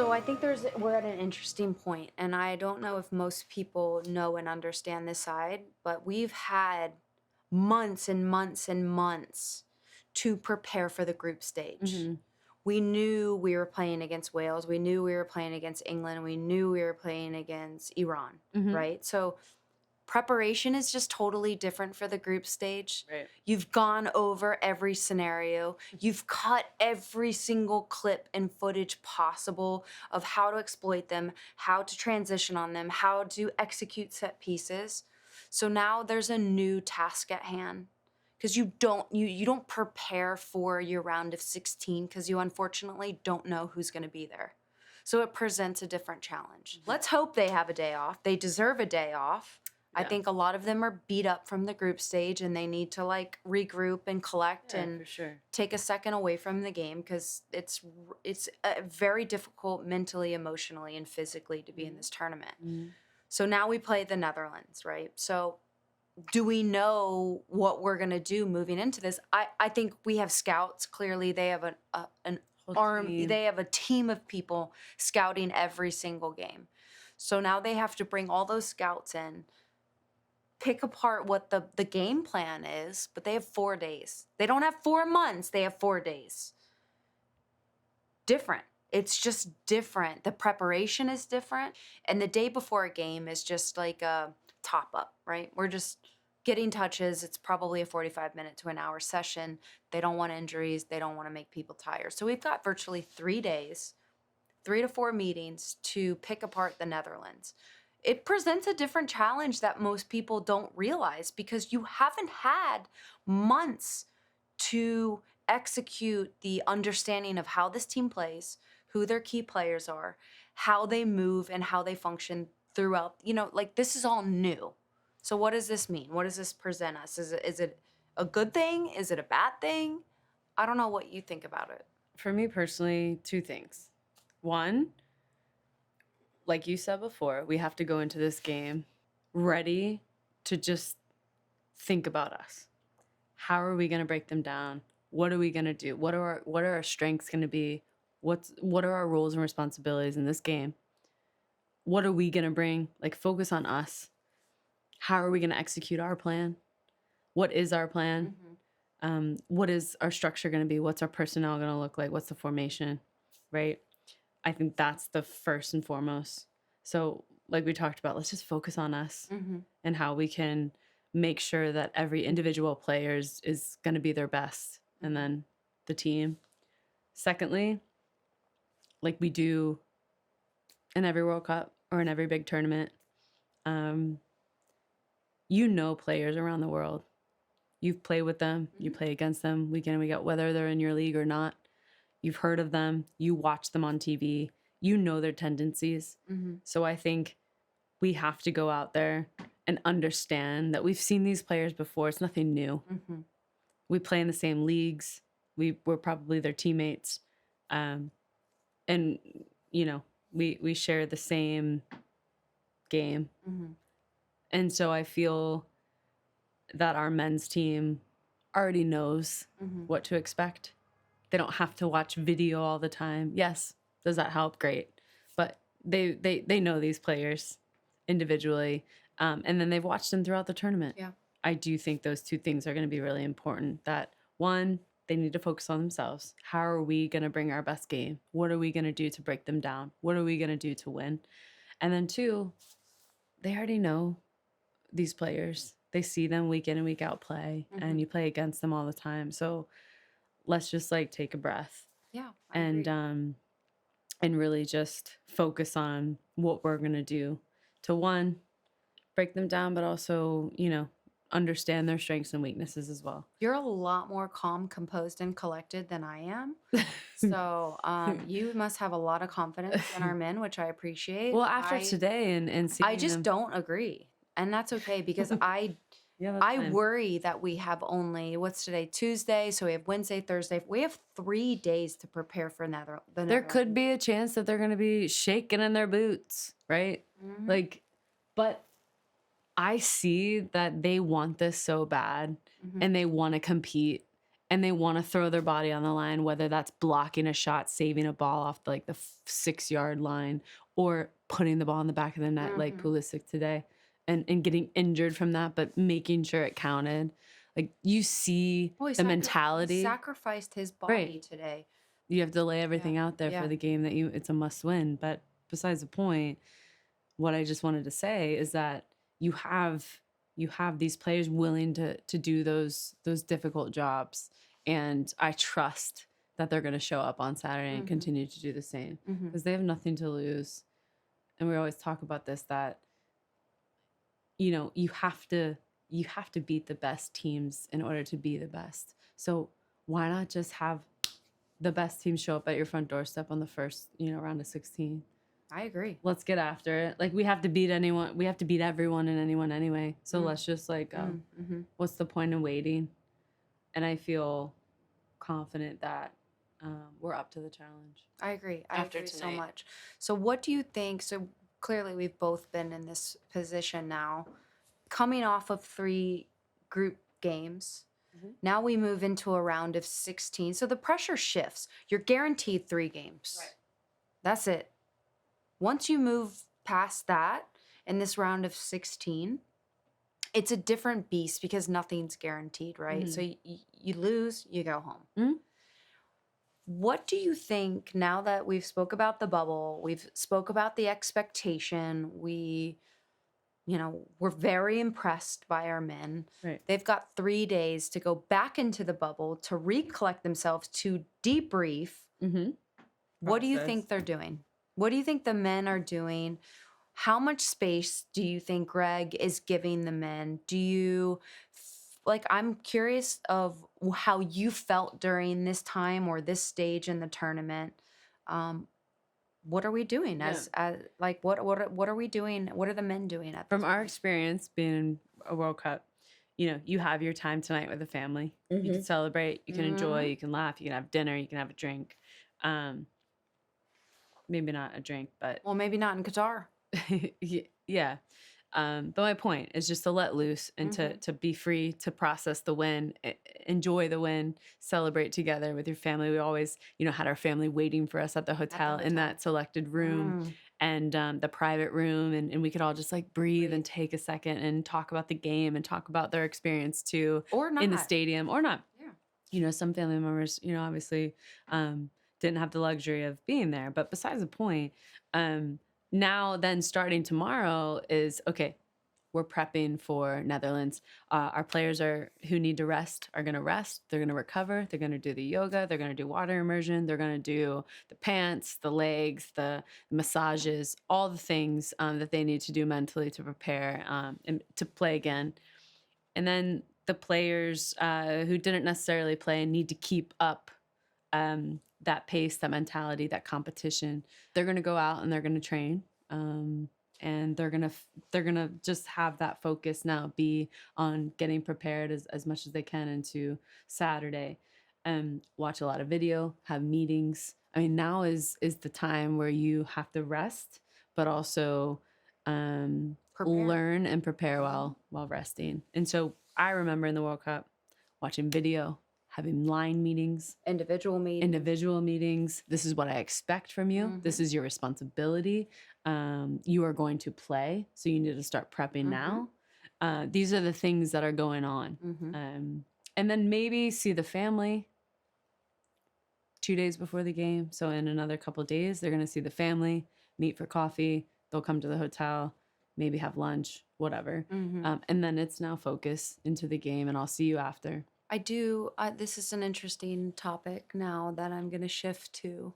So I think we're at an interesting point, and I don't know if most people know and understand this side, but we've had months and months and months to prepare for the group stage. Mm-hmm. We knew we were playing against Wales, we knew we were playing against England, we knew we were playing against Iran, Mm-hmm. right? So preparation is just totally different for the group stage. Right. You've gone over every scenario. You've cut every single clip and footage possible of how to exploit them, how to transition on them, how to execute set pieces. So now there's a new task at hand because you don't prepare for your round of 16 because you unfortunately don't know who's going to be there. So it presents a different challenge. Let's hope they have a day off. They deserve a day off. I think a lot of them are beat up from the group stage and they need to like regroup and collect and for sure. take a second away from the game because it's very difficult mentally, emotionally, and physically to be in this tournament. Mm-hmm. So now we play the Netherlands, right? So do we know what we're going to do moving into this? I think we have scouts. Clearly, they have an arm. Team. They have a team of people scouting every single game. So now they have to bring all those scouts in, pick apart what the game plan is, but they have 4 days. They don't have 4 months. They have 4 days. Different. It's just different. The preparation is different. And the day before a game is just like a top up, right? We're just getting touches. It's probably a 45-minute to an hour session. They don't want injuries. They don't want to make people tired. So we've got virtually 3 days, 3 to 4 meetings to pick apart the Netherlands. It presents a different challenge that most people don't realize because you haven't had months to execute the understanding of how this team plays, who their key players are, how they move, and how they function throughout. Like this is all new. So what does this mean? What does this present us? Is it a good thing? Is it a bad thing? I don't know what you think about it. For me personally, 2 things. One, like you said before, we have to go into this game ready to just think about us. How are we going to break them down? What are we going to do? What are our strengths going to be? What are our roles and responsibilities in this game? What are we going to bring? Like, focus on us. How are we going to execute our plan? What is our plan? Mm-hmm. What is our structure going to be? What's our personnel going to look like? What's the formation, right? I think that's the first and foremost. So like we talked about, let's just focus on us and how we can make sure that every individual player is going to be their best, and then the team. Secondly, like we do in every World Cup or in every big tournament, players around the world. You've played with them, you play against them week in and week out, whether they're in your league or not. You've heard of them, you watch them on TV, you know their tendencies. So I think we have to go out there and understand that we've seen these players before. It's nothing new. We play in the same leagues. We're probably their teammates. And, we share the same game. And so I feel that our men's team already knows what to expect. They don't have to watch video all the time. Yes, does that help? Great. But they know these players individually, and then they've watched them throughout the tournament. Yeah. I do think those 2 things are going to be really important. That one, they need to focus on themselves. How are we going to bring our best game? What are we going to do to break them down? What are we going to do to win? And then 2, they already know these players. They see them week in and week out play, and you play against them all the time. So let's just like take a breath. Yeah. And really just focus on what we're going to do to, one, break them down, but also, understand their strengths and weaknesses as well. You're a lot more calm, composed, and collected than I am. So you must have a lot of confidence in our men, which I appreciate. Well, after today and seeing I just them, don't agree. And that's okay because I worry that we have only, what's today, Tuesday? So we have Wednesday, Thursday. We have 3 days to prepare for the Netherlands. There could be a chance that they're going to be shaking in their boots, right? But I see that they want this so bad and they want to compete and they want to throw their body on the line, whether that's blocking a shot, saving a ball off like the 6-yard line, or putting the ball in the back of the net like Pulisic today, and getting injured from that, but making sure it counted. Like, you see Well, the he mentality. sacrificed his body today. You have to lay everything out there Yeah. for the game that it's a must win. But besides the point, what I just wanted to say is that you have these players willing to do those difficult jobs, and I trust that they're going to show up on Saturday and continue to do the same, because they have nothing to lose. And we always talk about this, that you have to beat the best teams in order to be the best. So why not just have the best team show up at your front doorstep on the first round of 16? I agree. Let's get after it. Like, we have to beat anyone. We have to beat everyone and anyone anyway. So let's just what's the point in waiting? And I feel confident that we're up to the challenge. I agree. I After agree so tonight. much. So what do you think? So clearly we've both been in this position now, coming off of 3 group games. Now we move into a round of 16. So the pressure shifts. You're guaranteed 3 games. Right. That's it. Once you move past that in this round of 16, it's a different beast because nothing's guaranteed, right? So you lose, you go home. What do you think, now that we've spoke about the bubble, we've spoke about the expectation, we're very impressed by our men. Right. They've got 3 days to go back into the bubble, to recollect themselves, to debrief. What do you think they're doing? What do you think the men are doing? How much space do you think Greg is giving the men? Do you, I'm curious of how you felt during this time or this stage in the tournament. What are we doing what are we doing? What are the men doing at this From our point? experience being in a World Cup, you have your time tonight with the family. You can celebrate, you can enjoy, you can laugh, you can have dinner, you can have a drink. Maybe not a drink, but Well, maybe not in Qatar. yeah. But my point is just to let loose and to be free, to process the win, enjoy the win, celebrate together with your family. We always, had our family waiting for us at the hotel in that selected room and the private room. And we could all just breathe and take a second and talk about the game and talk about their experience too. Or not. In the stadium or not. Yeah. Some family members, obviously didn't have the luxury of being there. But besides the point, now then starting tomorrow is, okay, we're prepping for Netherlands. Our players who need to rest are going to rest. They're going to recover. They're going to do the yoga. They're going to do water immersion. They're going to do the pants, the legs, the massages, all the things that they need to do mentally to prepare and to play again. And then the players who didn't necessarily play and need to keep up that pace, that mentality, that competition, they're going to go out and they're going to train. And they're gonna just have that focus now be on getting prepared as much as they can into Saturday. Watch a lot of video, have meetings. I mean, now is the time where you have to rest, but also learn and prepare while resting. And so I remember in the World Cup watching video, having line meetings, individual meetings. This is what I expect from you. This is your responsibility. You are going to play, so you need to start prepping now. These are the things that are going on. And then maybe see the family 2 days before the game. So in another couple of days, they're going to see the family, meet for coffee. They'll come to the hotel, maybe have lunch, whatever. And then it's now focus into the game, and I'll see you after. I do. This is an interesting topic now that I'm going to shift to.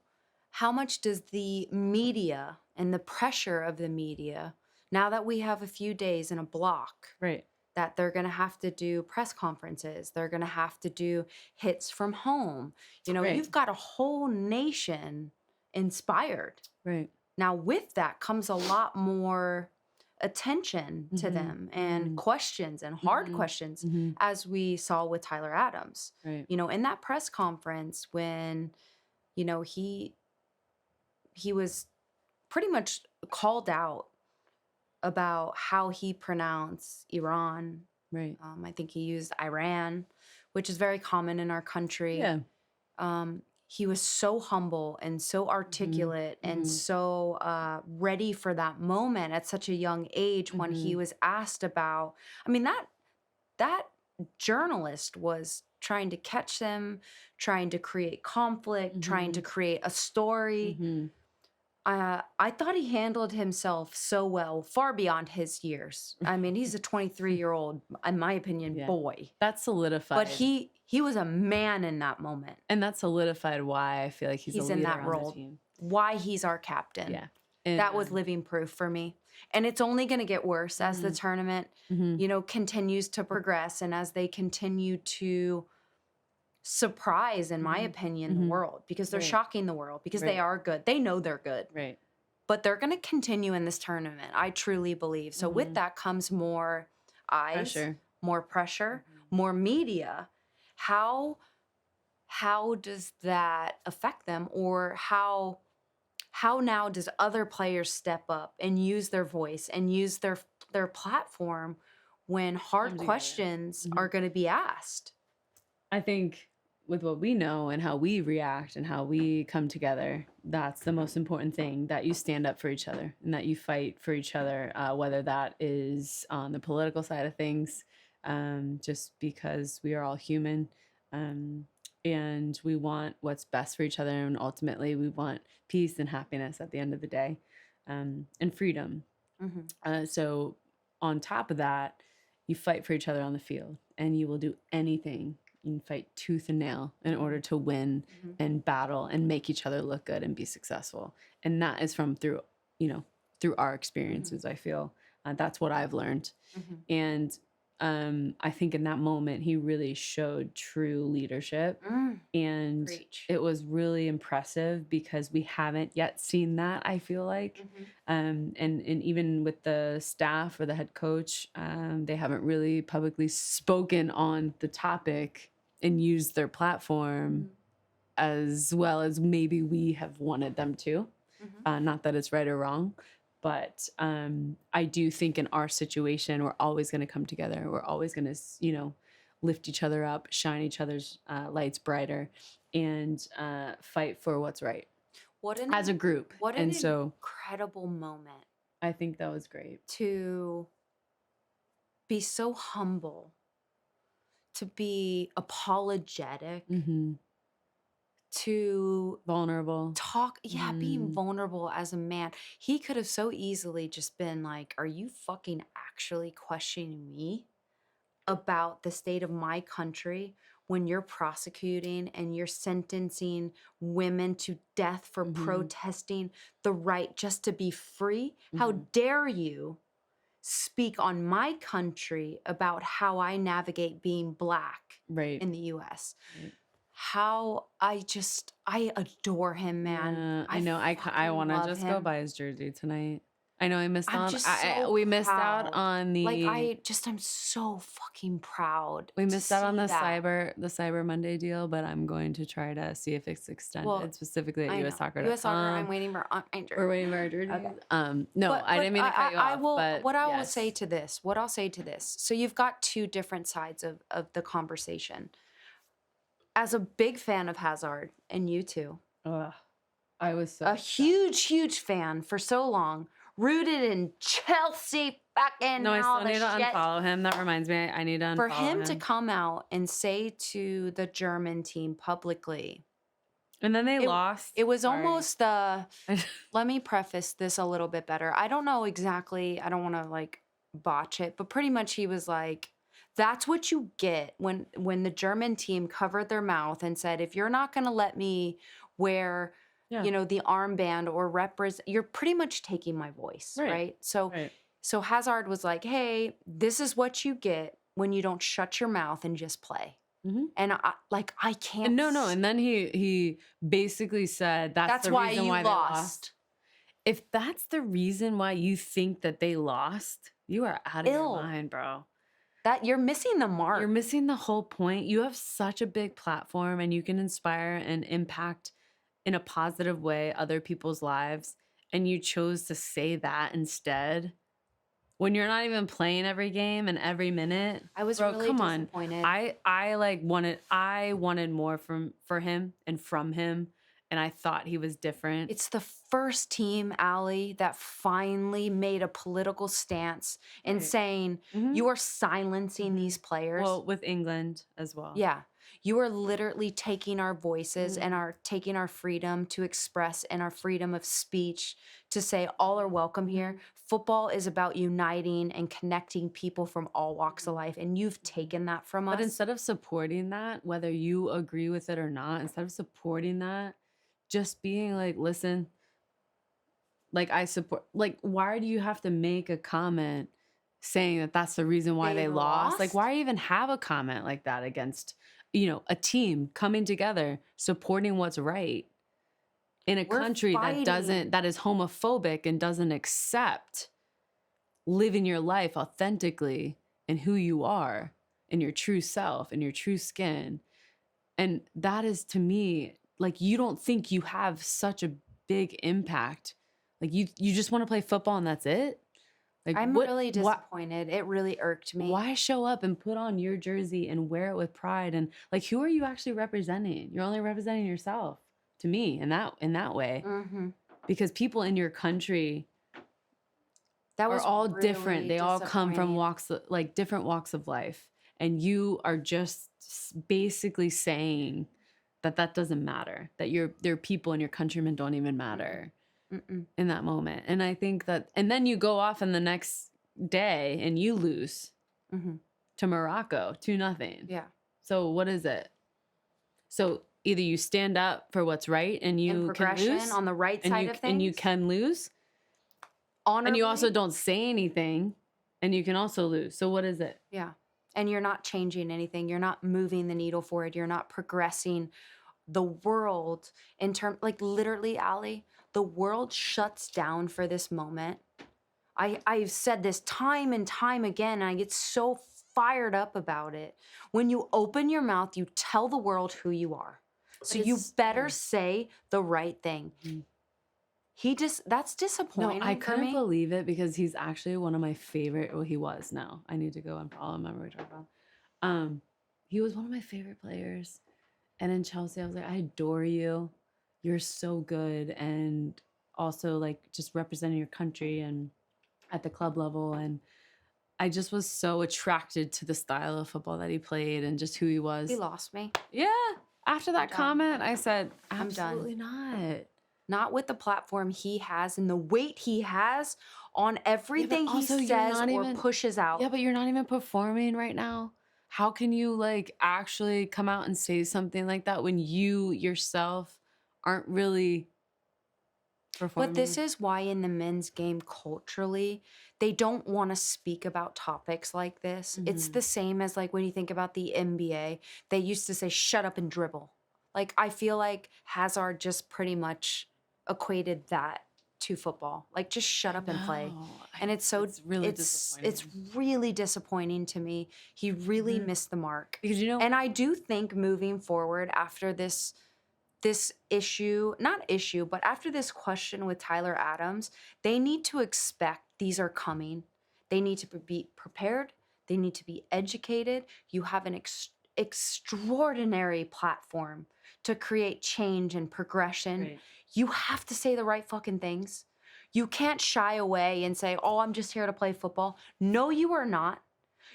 How much does the media and the pressure of the media, now that we have a few days in a block, right, that they're going to have to do press conferences, they're going to have to do hits from home. You've got a whole nation inspired. Right. Now, with that comes a lot more attention to them and questions and hard questions, as we saw with Tyler Adams. Right. In that press conference when, he was pretty much called out about how he pronounced Iran Right. I think he used Iran, which is very common in our country. Yeah. He was so humble and so articulate and so ready for that moment at such a young age when he was asked about. I mean, that journalist was trying to catch them, trying to create conflict, trying to create a story. I thought he handled himself so well, far beyond his years. I mean, he's a 23-year-old, in my opinion, Yeah. boy. That solidified. But he was a man in that moment. And that solidified why I feel like he's a in leader that on role. the team. Why he's our captain. Yeah. And, that was living proof for me. And it's only going to get worse as the tournament, continues to progress and as they continue to surprise, in my opinion, the world, because they're shocking the world, because they are good. They know they're good. Right. But they're going to continue in this tournament. I truly believe. So with that comes more eyes, more pressure, more media. How does that affect them, or how now does other players step up and use their voice and use their platform when hard questions are going to be asked? I think with what we know and how we react and how we come together, that's the most important thing, that you stand up for each other and that you fight for each other, whether that is on the political side of things, just because we are all human, and we want what's best for each other, and ultimately we want peace and happiness at the end of the day, and freedom. So on top of that, you fight for each other on the field, and you will do anything. You can fight tooth and nail in order to win and battle and make each other look good and be successful. And that is through our experiences. I feel that's what I've learned. And I think in that moment, he really showed true leadership. And it was really impressive because we haven't yet seen that, I feel like. And even with the staff or the head coach, they haven't really publicly spoken on the topic and used their platform as well as maybe we have wanted them to. Not that it's right or wrong, but I do think in our situation, we're always going to come together. We're always going to, lift each other up, shine each other's lights brighter, and fight for what's right as a group. What an incredible moment. I think that was great. To be so humble, to be apologetic, to vulnerable, talk, being vulnerable as a man. He could have so easily just been like, are you fucking actually questioning me about the state of my country when you're prosecuting and you're sentencing women to death for protesting the right just to be free? How dare you speak on my country about how I navigate being Black in the U.S.? How I adore him, man. Yeah, I know. I want to just go buy his jersey tonight. I know we missed out on the I'm so fucking proud. We missed out on the Cyber Monday deal, but I'm going to try to see if it's extended specifically at US Soccer. US Soccer. I'm waiting for my jersey. We're waiting for our jersey. Okay. No, I didn't mean to cut you off. What I'll say to this. So you've got two different sides of the conversation. As a big fan of Hazard, and you too, I was so a huge fan for so long. Rooted in Chelsea fucking. No, I still need to unfollow him. That reminds me, I need to unfollow him. For him to come out and say to the German team publicly. And then they lost. It was almost let me preface this a little bit better. I don't know exactly. I don't want to botch it, but pretty much he was like, that's what you get when the German team covered their mouth and said, if you're not going to let me wear the armband or represent, you're pretty much taking my voice, right? So Hazard was like, hey, this is what you get when you don't shut your mouth and just play. And I can't. No. And then he basically said, that's the reason why they lost. If that's the reason why you think that they lost, you are out of your mind, bro. That you're missing the mark. You're missing the whole point. You have such a big platform and you can inspire and impact in a positive way other people's lives, and you chose to say that instead. when you're not even playing every game and every minute. I was Bro, really come on. disappointed. I wanted more for him and from him, and I thought he was different. It's the first team, Allie, that finally made a political stance in Right. saying you are silencing these players. Well, with England as well. Yeah. You are literally taking our voices and are taking our freedom to express and our freedom of speech to say all are welcome here. Football is about uniting and connecting people from all walks of life. And you've taken that from us. But instead of supporting that, whether you agree with it or not, instead of supporting that, just being like, listen, like I support, like, why do you have to make a comment saying that that's the reason why they lost? Like, why even have a comment like that against, a team coming together, supporting what's right in a country that is homophobic and doesn't accept living your life authentically and who you are and your true self and your true skin. And that is, to me, like, you don't think you have such a big impact. Like, you just want to play football and that's it? Like, I'm really disappointed. It really irked me. Why show up and put on your jersey and wear it with pride? And like, who are you actually representing? You're only representing yourself, to me, in that way. Because people in your country are all really different. They all come from different walks of life. And you are just basically saying that doesn't matter, that their people and your countrymen don't even matter in that moment. And I think that, and then you go off in the next day and you lose to Morocco 2-0. Yeah. So what is it? So either you stand up for what's right and you can lose on the right side of things, and you can lose. Honorably. And you also don't say anything and you can also lose. So what is it? Yeah. And you're not changing anything. You're not moving the needle forward. You're not progressing the world in terms, like, literally, Allie, the world shuts down for this moment. I've said this time and time again, and I get so fired up about it. When you open your mouth, you tell the world who you are. So you better say the right thing. That's disappointing. No, I couldn't believe it because he's actually one of my favorite. Well, he was now. I need to go and follow him. Remember we talked about. He was one of my favorite players. And in Chelsea, I was like, I adore you. You're so good. And also, like, just representing your country and at the club level. And I just was so attracted to the style of football that he played and just who he was. He lost me. Yeah. After that comment, I said, absolutely not. Not with the platform he has and the weight he has on everything he says or pushes out. Yeah, but you're not even performing right now. How can you, like, actually come out and say something like that when you yourself aren't really performing? But this is why in the men's game culturally, they don't want to speak about topics like this. It's the same as, like, when you think about the NBA, they used to say, shut up and dribble. Like, I feel like Hazard just pretty much equated that to football. Like, just shut up and play. And it's really disappointing to me. He really missed the mark. Because and I do think moving forward after this but after this question with Tyler Adams, they need to expect these are coming. They need to be prepared. They need to be educated. You have an extraordinary platform to create change and progression. Right. You have to say the right fucking things. You can't shy away and say, oh, I'm just here to play football. No, you are not.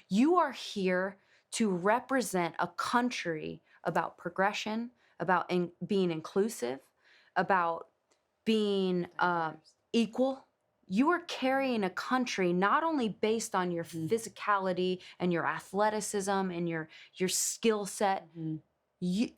You are here to represent a country about progression, about being inclusive, about being equal. You are carrying a country not only based on your physicality and your athleticism and your skill set.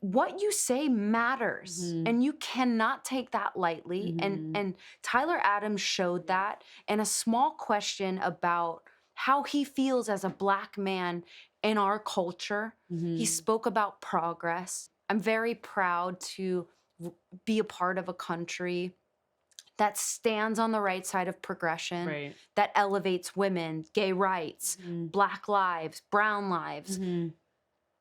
What you say matters, and you cannot take that lightly. And Tyler Adams showed that. And a small question about how he feels as a Black man in our culture. He spoke about progress. I'm very proud to be a part of a country that stands on the right side of progression, that elevates women, gay rights, Black lives, brown lives.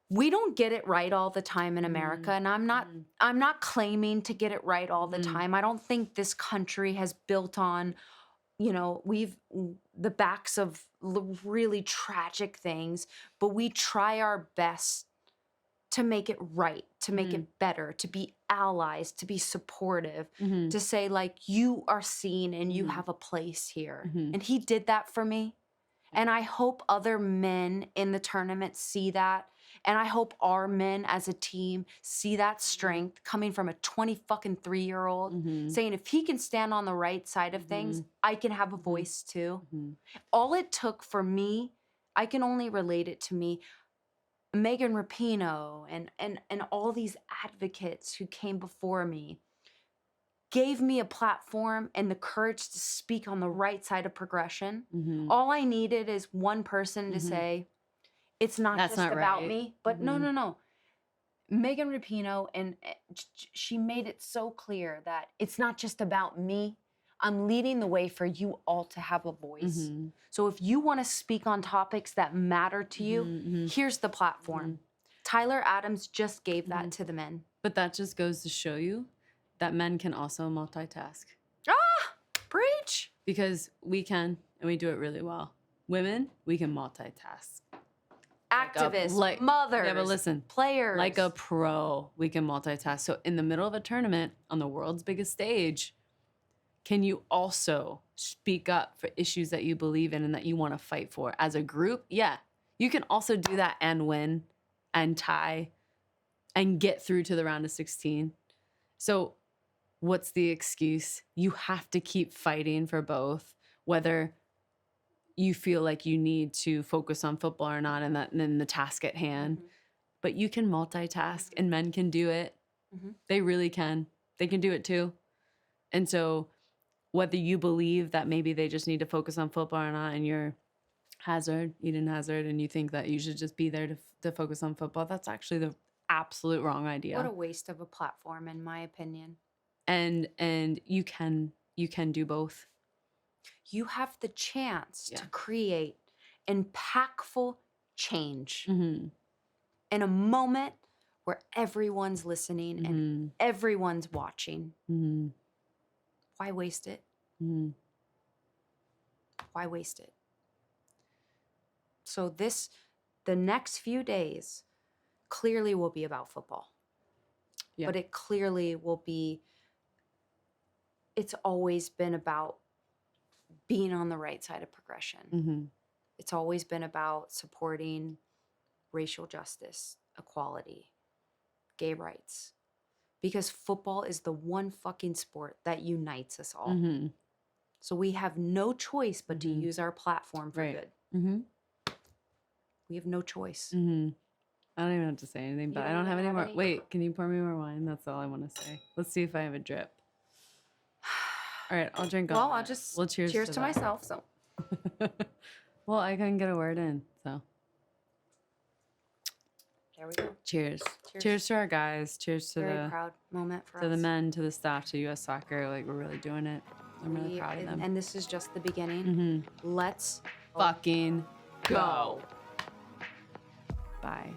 We don't get it right all the time in America, and I'm not claiming to get it right all the time. I don't think this country has built on you know, the backs of really tragic things, but we try our best to make it right, to make it better, to be allies, to be supportive, to say, like, you are seen and you have a place here. And he did that for me. And I hope other men in the tournament see that. And I hope our men as a team see that strength coming from a 23-year-old saying, if he can stand on the right side of things, I can have a voice too. All it took for me, I can only relate it to me, Megan Rapinoe and all these advocates who came before me gave me a platform and the courage to speak on the right side of progression. All I needed is one person to say, it's not That's just not about right. me. But no. Megan Rapinoe, and she made it so clear that it's not just about me. I'm leading the way for you all to have a voice. So if you want to speak on topics that matter to you, here's the platform. Tyler Adams just gave that to the men. But that just goes to show you that men can also multitask. Preach. Because we can, and we do it really well. Women, we can multitask. Activists, mothers, Yeah, but listen, players. like a pro, we can multitask. So in the middle of a tournament on the world's biggest stage, can you also speak up for issues that you believe in and that you want to fight for as a group? Yeah, you can also do that and win and tie and get through to the round of 16. So what's the excuse? You have to keep fighting for both, whether you feel like you need to focus on football or not, and then the task at hand. But you can multitask, and men can do it. They really can. They can do it too. And so whether you believe that maybe they just need to focus on football or not, and you're Eden Hazard, and you think that you should just be there to focus on football, that's actually the absolute wrong idea. What a waste of a platform, in my opinion. And you can do both. You have the chance to create impactful change in a moment where everyone's listening and everyone's watching. Why waste it? Why waste it? So the next few days clearly will be about football. Yeah. But it clearly will be, it's always been about being on the right side of progression. It's always been about supporting racial justice, equality, gay rights. Because football is the one fucking sport that unites us all. So we have no choice but to use our platform for good. We have no choice. I don't even have to say anything, but I don't have any more. Wait, can you pour me more wine? That's all I want to say. Let's see if I have a drip. All right, I'll drink all that. Well, cheers to that. myself. So, well, I couldn't get a word in, so there we go. cheers. Cheers to our guys. Cheers to Very proud moment for us. to the men, to the staff, to U.S. Soccer. Like, we're really doing it. I'm really proud of them. And this is just the beginning. Let's fucking go. Bye.